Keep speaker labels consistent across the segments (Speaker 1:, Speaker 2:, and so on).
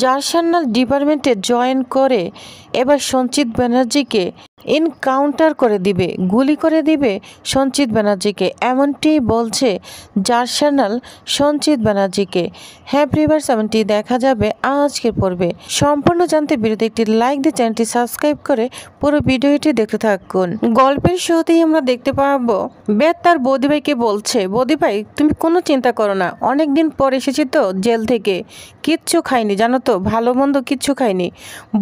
Speaker 1: জার্সান্নাল ডিপার্টমেন্টে জয়েন করে এবার সঞ্চিত ব্যানার্জিকে এনকাউন্টার করে দিবে, গুলি করে দিবে সঞ্চিত ব্যানার্জিকে, এমনটি বলছে জার্সান্নাল সঞ্চিত ব্যানার্জিকে। হ্যাঁ ভিউয়ার্স, এমনটি দেখা যাবে আজকের পর্বে। সম্পূর্ণ জানতে ভিডিওতে একটি লাইক দিয়ে চ্যানেলটি সাবস্ক্রাইব করে পুরো ভিডিওটি দেখতে থাকুন। গল্পের শুরুতেই আমরা দেখতে পাবো বেদ তার বৌদি ভাইকে বলছে, বৌদি ভাই তুমি কোনো চিন্তা করো না, অনেক দিন পর এসেছি তো জেল থেকে, কিচ্ছু খাইনি জানো তো, ভালো মন্দ কিচ্ছু খাইনি,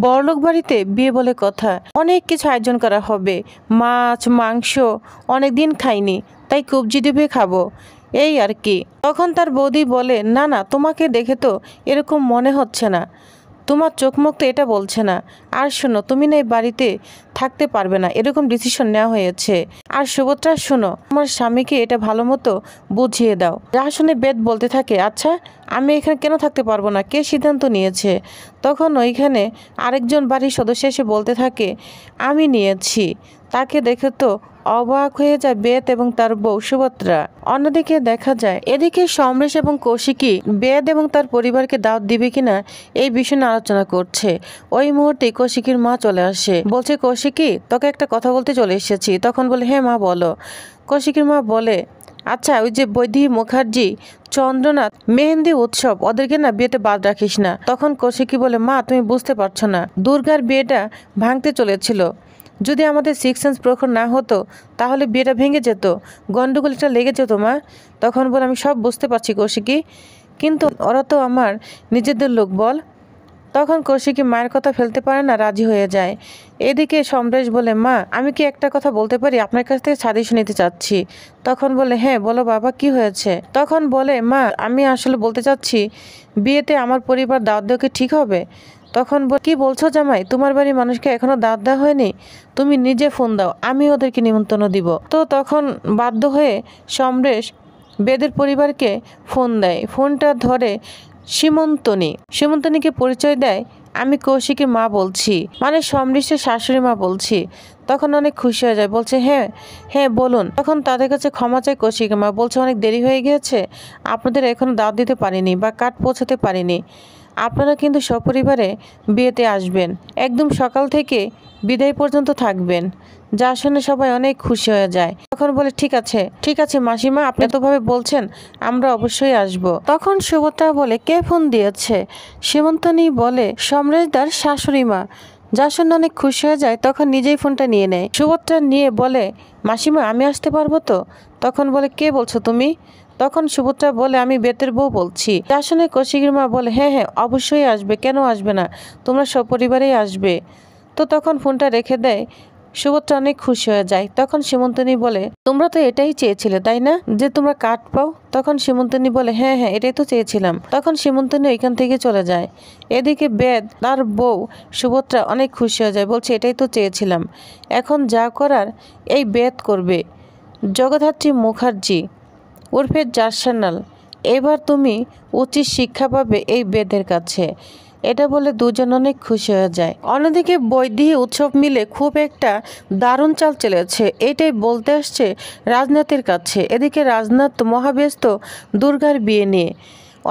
Speaker 1: বড়লোক বাড়িতে বিয়ে বলে কথা, অনেক কিছু আয়োজন করা হবে, মাছ মাংস অনেক দিন খাইনি, তাই কবজি ডুবিয়ে খাবো, এই আর কি। তখন তার বৌদি বলে, না না তোমাকে দেখে তো এরকম মনে হচ্ছে না, তোমার চোখ মুখ তো এটা বলছে না, আর শোনো তুমি না এই বাড়িতে থাকতে পারবে না, এরকম ডিসিশন নেওয়া হয়েছে। আর সুভদ্রা শোনো, আমার স্বামীকে এটা ভালো মতো বুঝিয়ে দাও। যা শুনে বেদ বলতে থাকে, আচ্ছা আমি এখানে কেন থাকতে পারবো না, কে সিদ্ধান্ত নিয়েছে? তখন ওইখানে আরেকজন বাড়ির সদস্য এসে বলতে থাকে, আমি নিয়েছি। তাকে দেখে তো অবাক হয়ে যায় বেদ এবং তার বউ সুভদ্রা। অন্যদিকে দেখা যায় এদিকে সমরেশ এবং কৌশিকী বেদ এবং তার পরিবারকে দাওয়াত দিবে কিনা এই বিষয় নিয়ে আলোচনা করছে। ওই মুহূর্তে কৌশিকীর মা চলে আসে, বলছে কৌশিকী তোকে একটা কথা বলতে চলে এসেছি। তখন বলে, হ্যাঁ মা বলো। কৌশিকীর মা বলে, আচ্ছা ওই যে বৈদেহী মুখার্জি, চন্দ্রনাথ, মেহেন্দি উৎসব, ওদেরকে না বিয়েতে বাদ রাখিস না। তখন কৌশিকী বলে, মা তুমি বুঝতে পারছো না, দুর্গার বিয়েটা ভাঙতে চলেছিল, যদি আমাদের সিক্স সেন্স প্রখর না হতো তাহলে বিয়েটা ভেঙে যেত, গন্ডগোলটা লেগে যেত মা। তখন বলে, আমি সব বুঝতে পারছি কৌশিকী, কিন্তু ওরা তো আমার নিজেদের লোক বল। তখন কৌশিকী মায়ের কথা ফেলতে পারে না, রাজি হয়ে যায়। এদিকে সমরেশ বলে, মা আমি কি একটা কথা বলতে পারি, আপনার কাছ থেকে সাজেশন নিতে চাচ্ছি। তখন বলে, হ্যাঁ বলো বাবা কি হয়েছে। তখন বলে, মা আমি আসলে বলতে চাচ্ছি বিয়েতে আমার পরিবার দাওয়াত দেওয়া কি ঠিক হবে? তখন কি বলছো জামাই, তোমার বাড়ির মানুষকে এখনো দাওয়াত দেওয়া হয়নি, তুমি নিজে ফোন দাও, আমি ওদেরকে নিমন্ত্রণ দিব। তো তখন বাধ্য হয়ে সমরেশ বেদের পরিবারকে ফোন দেয়। ফোনটা ধরে সীমন্তনীকে পরিচয় দেয়, আমি কৌশিকীর মা বলছি, মানে সমরেশের শাশুড়ি মা বলছি। তখন অনেক খুশি হয়ে যায়, বলছে হ্যাঁ হ্যাঁ বলুন। তখন তাদের কাছে ক্ষমা চায় কৌশিকীর মা, বলছে অনেক দেরি হয়ে গিয়েছে, আপনাদের এখনো দাওয়াত দিতে পারিনি বা কার্ড পৌঁছাতে পারিনি, আপনারা কিন্তু সপরিবারে বিয়েতে আসবেন, একদম সকাল থেকে বিদায় পর্যন্ত থাকবেন। যা শুনে সবাই অনেক খুশি হয়ে যায়। তখন বলে, ঠিক আছে মাসিমা, আপনি এতভাবে বলছেন আমরা অবশ্যই আসব। তখন সুভদ্রা বলে, কে ফোন দিয়েছে? সীমন্তনী বলে, সমরেশদার শাশুড়ি মা। যা শুনে অনেক খুশি হয়ে যায়, তখন নিজেই ফোনটা নিয়ে নেয়। সুভদ্রা নিয়ে বলে, মাসিমা আমি আসতে পারবো তো? তখন বলে, কে বলছো তুমি? তখন সুভদ্রা বলে, আমি বেতের বউ বলছি। তা শুনে কৌশিকীর মা বলে, হ্যাঁ হ্যাঁ অবশ্যই আসবে, কেন আসবে না, তোমরা সপরিবারেই আসবে। তো তখন ফোনটা রেখে দেয়। সুভদ্রা অনেক খুশি হয়ে যায়। তখন সীমন্তনী বলে, তোমরা তো এটাই চেয়েছিলে তাই না, যে তোমরা কার্ড পাও? তখন সীমন্তনী বলে, হ্যাঁ হ্যাঁ এটাই তো চেয়েছিলাম। তখন সীমন্তনী এখান থেকে চলে যায়। এদিকে বেদ তার বউ সুভদ্রা অনেক খুশি হয়ে যায়, বলছে এটাই তো চেয়েছিলাম, এখন যা করার এই বেদ করবে। জগদ্ধাত্রী মুখার্জি উর্ফে জার্সান্নাল, এবার তুমি উচিত শিক্ষা পাবে এই বেদের কাছে। এটা বলে দুজন অনেক খুশি হয়ে যায়। অন্যদিকে বৈদেহী উৎসব মিলে খুব একটা দারুণ চাল চলেছে, এটাই বলতে আসছে রাজনাথের কাছে। এদিকে রাজনাথ মহাব্যস্ত দুর্গার বিয়ে নিয়ে,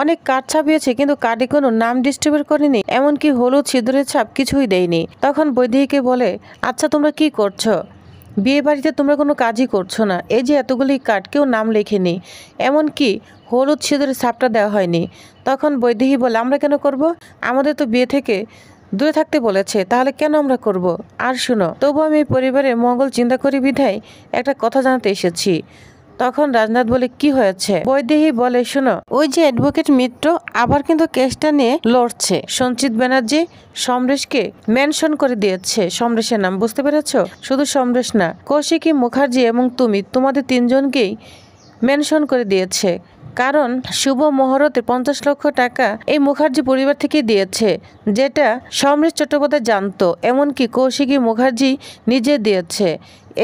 Speaker 1: অনেক কার্ড ছাপিয়েছে কিন্তু কার্ডে কোনো নাম ডিস্ট্রিবিউট করেনি, এমনকি হলুদ সিঁদুরের ছাপ কিছুই দেয়নি। তখন বৈদেহীকে বলে, আচ্ছা তোমরা কি করছো, বিয়ে বাড়িতে তোমরা কোনো কাজই করছো না, এই যে এতগুলি কার্ড কেউ নাম লেখেনি, এমনকি হলুদ সিঁদুরের ছাপটা দেওয়া হয়নি। তখন বৈদেহী বলে, আমরা কেন করব, আমাদের তো বিয়ে থেকে দূরে থাকতে বলেছে, তাহলে কেন আমরা করব? আর শুনো, তবু আমি পরিবারের মঙ্গল চিন্তা করি বিধায় একটা কথা জানাতে এসেছি। তখন রাজনাথ বলে, কি হয়েছে? বৈদেহী বলে, শোনো, ওই যে অ্যাডভোকেট মিত্র আবার কিন্তু কেসটা নিয়ে লড়ছে, সঞ্চিত ব্যানার্জি সমরেশকে মেনশন করে দিয়েছে, সমরেশের নাম, বুঝতে পেরেছ? শুধু সমরেশ না, কৌশিকী মুখার্জি এবং তুমি, তোমাদের তিনজনকেই মেনশন করে দিয়েছে, কারণ শুভ মুহূর্তে 50 লক্ষ টাকা এই মুখার্জি পরিবার থেকে দিয়েছে, যেটা সমরেশ চট্টোপাধ্যায় জানতো, এমনকি কৌশিকী মুখার্জি নিজে দিয়েছে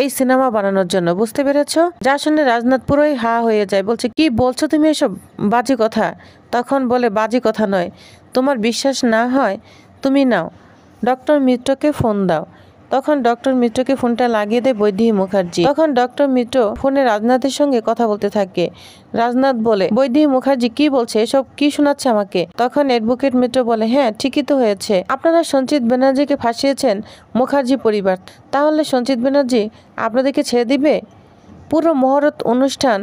Speaker 1: এই সিনেমা বানানোর জন্য, বুঝতে পেরেছো? যা শুনে রাজনাথ পুরোই হা হয়ে যায়, বলছে কি বলছো তুমি এসব বাজে কথা? তখন বলে, বাজে কথা নয়, তোমার বিশ্বাস না হয় তুমি নাও ডক্টর মিত্রকে ফোন দাও, তখন ডক্টর মিত্রকে ফোনটা লাগিয়ে দেয় বৈদেহী মুখার্জি। তখন ডক্টর মিত্র ফোনে রাজনাথের সঙ্গে কথা বলতে থাকে। রাজনাথ বলে, বৈদেহী মুখার্জি কি বলছে, এসব কি শোনাচ্ছে আমাকে? তখন অ্যাডভোকেট মিত্র বলে, হ্যাঁ ঠিকই তো হয়েছে, আপনারা সঞ্চিত ব্যানার্জিকে ফাঁসিয়েছেন মুখার্জি পরিবার, তাহলে সঞ্চিত ব্যানার্জি আপনাদেরকে ছেড়ে দিবে? পুরো মহরত অনুষ্ঠান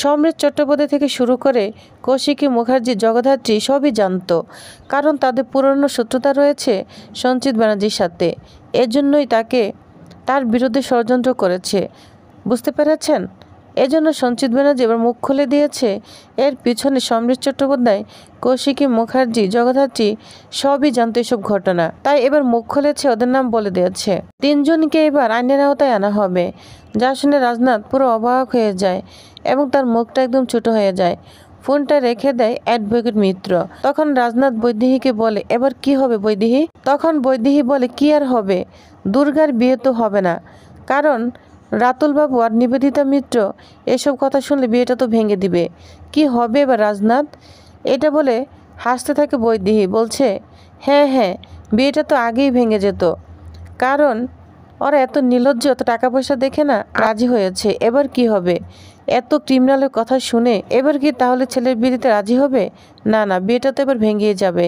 Speaker 1: সম্রাট চট্টোপাধ্যায় থেকে শুরু করে কৌশিকী মুখার্জি, জগদ্ধাত্রী সবই জানত, কারণ তাদের পুরনো শত্রুতা রয়েছে সঞ্চিত ব্যানার্জির সাথে। এজন্যই তার বিরুদ্ধে ষড়যন্ত্র করেছে, বুঝতে পেরেছেন? এজন্য সঞ্চিত ব্যানার্জি এবার মুখ খুলে দিয়েছে। এর পিছনে সম্রাট চট্টোপাধ্যায়, কৌশিকী মুখার্জি, জগদ্ধাত্রী সবই জানতো এসব ঘটনা, তাই এবার মুখ খুলেছে, ওদের নাম বলে দিয়েছে। তিনজনকে এবার আইনের আওতায় আনা হবে। যা শুনে রাজনাথ পুরো অবাক হয়ে যায় এবং তার মুখটা একদম ছোট হয়ে যায়। ফোনটা রেখে দেয় অ্যাডভোকেট মিত্র। তখন রাজনাথ বৈদেহীকে বলে, এবার কি হবে বৈদেহী? তখন বৈদেহী বলে, কি আর হবে, দুর্গার বিয়ে তো হবে না, কারণ রাতুলবাবু আর নিবেদিতা মিত্র এসব কথা শুনলে বিয়েটা তো ভেঙে দিবে। কি হবে এবার রাজনাথ? এটা বলে হাসতে থাকে বৈদেহী, বলছে, হ্যাঁ, বিয়েটা তো আগেই ভেঙে যেত, কারণ ওরা এত নির্লজ্জ, এত টাকা পয়সা দেখে না রাজি হয়েছে। এবার কি হবে? এত ক্রিমিনালের কথা শুনে এবার কি তাহলে ছেলের বিয়েতে রাজি হবে? না, বিয়েটা তো এবার ভেঙেই যাবে।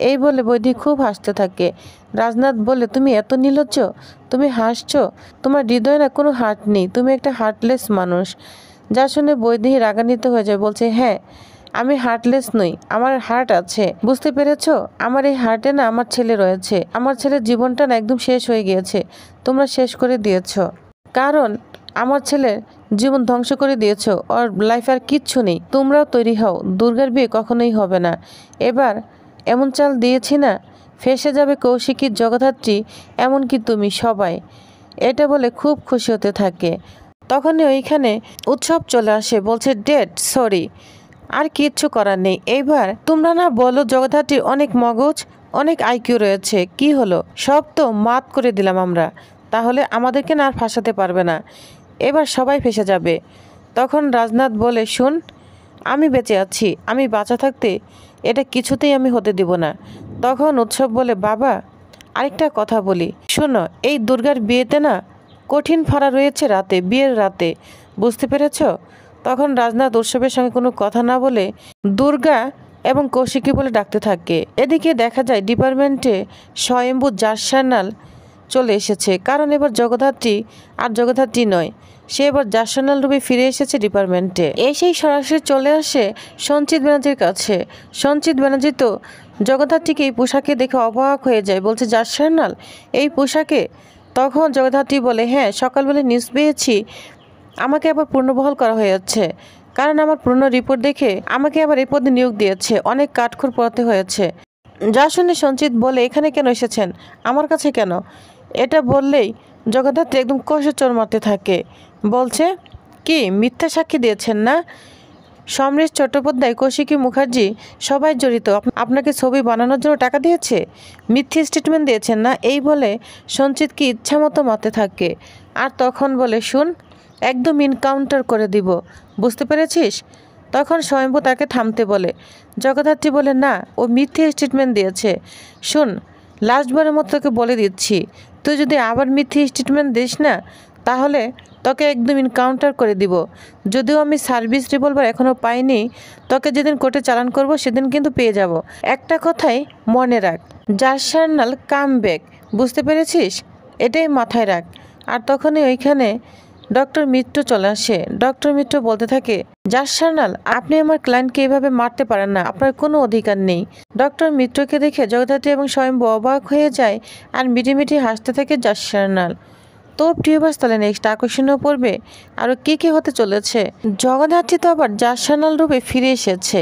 Speaker 1: এই বলে বৈদেহী খুব হাসতে থাকে। রাজনাথ বলে, তুমি এত নির্লজ্জ, তুমি হাসছো, তোমার হৃদয়ে না কোনো হার্ট নেই, তুমি একটা হার্টলেস মানুষ। যা শুনে বৈদেহী রাগান্বিত হয়ে যায়, বলছে, হ্যাঁ আমি হার্টলেস নই, আমার হার্ট আছে, বুঝতে পেরেছো? আমার এই হার্টে না আমার ছেলে রয়েছে, আমার ছেলের জীবনটা না একদম শেষ হয়ে গিয়েছে, তোমরা শেষ করে দিয়েছো, কারণ আমার ছেলের জীবন ধ্বংস করে দিয়েছো, ওর লাইফ আর কিচ্ছু নেই। তোমরাও তৈরি হও, দুর্গার বিয়ে কখনোই হবে না। এবার এমন চাল দিয়েছি না, ফেসে যাবে কৌশিকী, জগদ্ধাত্রী, এমনকি তুমি সবাই। এটা বলে খুব খুশি হতে থাকে। তখনই ওইখানে উৎসব চলে আসে, বলছে, ডেড সরি, আর কিচ্ছু করার নেই। এইবার তোমরা না বলো জগদ্ধাত্রীর অনেক মগজ, অনেক আইকিউ রয়েছে, কি হলো, সব তো মাত করে দিলাম আমরা, তাহলে আমাদেরকে না আর ফাঁসাতে পারবে না, এবার সবাই ফেসে যাবে। তখন রাজনাথ বলে, শুন, আমি বেঁচে আছি, আমি বাঁচা থাকতে এটা কিছুতেই আমি হতে দিব না। তখন উৎসব বলে, বাবা আরেকটা কথা বলি, শোনো, এই দুর্গার বিয়েতে না কঠিন ফাড়া রয়েছে রাতে, বিয়ের রাতে, বুঝতে পেরেছ? তখন রাজনাথ উৎসবের সঙ্গে কোনো কথা না বলে দুর্গা এবং কৌশিকী বলে ডাকতে থাকে। এদিকে দেখা যায় ডিপার্টমেন্টে স্বয়ম্ভু জার্সানাল চলে এসেছে, কারণ এবার জগদ্ধাত্রী আর জগদ্ধাত্রী নয়, সে এবার জার্সানাল রূপে ফিরে এসেছে ডিপার্টমেন্টে। এসেই সরাসরি চলে আসে সঞ্চিত ব্যানার্জির কাছে। সঞ্চিত ব্যানার্জি তো জগদ্ধাত্রীকে এই পোশাকে দেখে অবাক হয়ে যায়, বলছে, জার্সানাল এই পোশাকে? তখন জগদ্ধাত্রী বলে, হ্যাঁ সকালবেলা নিউজ পেয়েছি, আমাকে আবার পুনর্বহাল করা হয়েছে, কারণ আমার পুরনো রিপোর্ট দেখে আমাকে আবার এই পদে নিয়োগ দিয়েছে, অনেক কাঠখড় পোড়াতে হয়েছে। যা শুনে সঞ্চিত বলে, এখানে কেন এসেছেন, আমার কাছে কেন? এটা বললেই জগদ্ধাত্রী একদম কষে চড় মারতে থাকে, বলছে, কি মিথ্যা সাক্ষী দিয়েছেন না? সম্রাট চট্টোপাধ্যায়, কৌশিকী মুখার্জি সবাই জড়িত, আপনাকে ছবি বানানোর জন্য টাকা দিয়েছে, মিথ্যে স্টেটমেন্ট দিয়েছেন না? এই বলে সঞ্চিতকে ইচ্ছা মতো মারতে থাকে। আর তখন বলে, শুন, একদম ইনকাউন্টার করে দিব, বুঝতে পেরেছিস? তখন স্বয়ম্ভু তাকে থামতে বলে। জগদ্ধাত্রী বলে, না, ও মিথ্যে স্টেটমেন্ট দিয়েছে। শুন, লাস্টবারের মতো তোকে বলে দিচ্ছি, তুই যদি আবার মিথ্যে স্টেটমেন্ট দিস না, তাহলে তোকে একদম ইনকাউন্টার করে দিব। যদিও আমি সার্ভিস রিভলভার এখনও পাইনি, তোকে যেদিন কোর্টে চালান করব সেদিন কিন্তু পেয়ে যাব। একটা কথাই মনে রাখ, জার্সানাল কাম ব্যাক, বুঝতে পেরেছিস? এটাই মাথায় রাখ। আর তখনই ওইখানে ডক্টর মিত্র চলে আসে। ডক্টর মিত্র বলতে থাকে, জার্সানাল, আপনি আমার ক্লায়েন্টকে এভাবে মারতে পারেন না, আপনার কোনো অধিকার নেই। ডক্টর মিত্রকে দেখে জগদ্ধাত্রী এবং স্বয়ম্ভু অবাক হয়ে যায় আর মিটিমিটি হাসতে থাকে জার্সানাল। তো প্রিয়বাস, তাহলে নেক্সট আকর্ষণীয় পড়বে আরও কি হতে চলেছে? জগদ্ধাত্রী তো আবার জার্সানাল রূপে ফিরে এসেছে,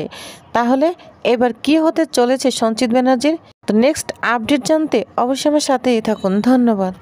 Speaker 1: তাহলে এবার কি হতে চলেছে সঞ্চিত ব্যানার্জির? তো নেক্সট আপডেট জানতে অবশ্যই আমার সাথেই থাকুন। ধন্যবাদ।